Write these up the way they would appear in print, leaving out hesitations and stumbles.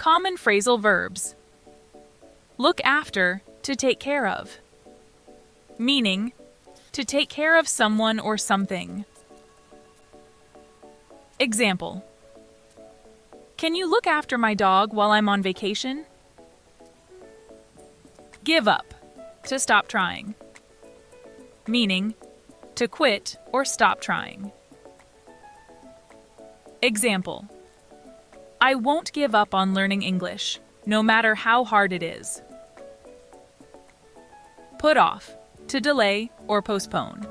Common phrasal verbs. Look after, to take care of. Meaning, to take care of someone or something. Example: Can you look after my dog while I'm on vacation? Give up, to stop trying. Meaning, to quit or stop trying. Example: I won't give up on learning English, no matter how hard it is. Put off, to delay or postpone.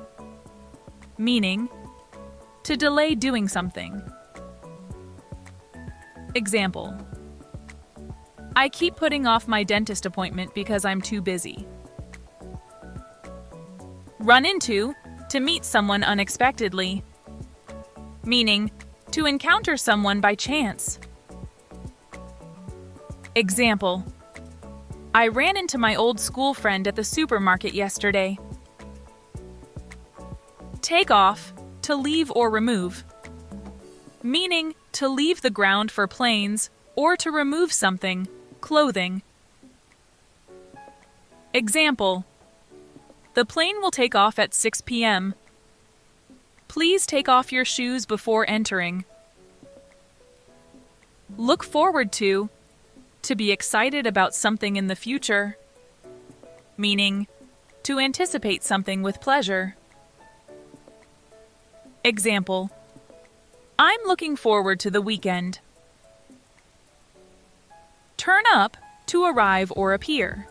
Meaning, to delay doing something. Example: I keep putting off my dentist appointment because I'm too busy. Run into, to meet someone unexpectedly. Meaning, to encounter someone by chance. Example: I ran into my old school friend at the supermarket yesterday. Take off, to leave or remove. Meaning, to leave the ground for planes or to remove something, clothing. Example: The plane will take off at 6 p.m. Please take off your shoes before entering. Look forward to be excited about something in the future. Meaning, to anticipate something with pleasure. Example: I'm looking forward to the weekend. Turn up, to arrive or appear.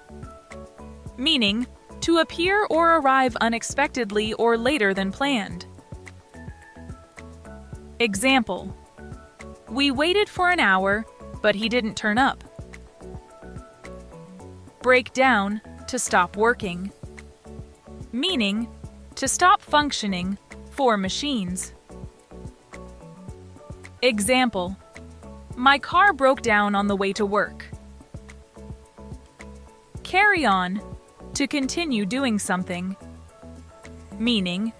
Meaning, to appear or arrive unexpectedly or later than planned. Example: We waited for an hour, but he didn't turn up. Break down, to stop working. Meaning, to stop functioning for machines. Example: My car broke down on the way to work. Carry on, to continue doing something. Meaning,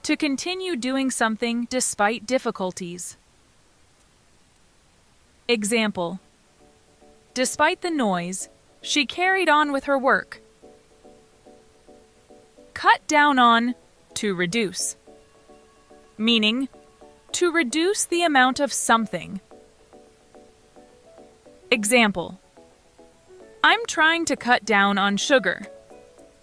to continue doing something despite difficulties. Example: Despite the noise, she carried on with her work. Cut down on, to reduce. Meaning, to reduce the amount of something. Example: I'm trying to cut down on sugar.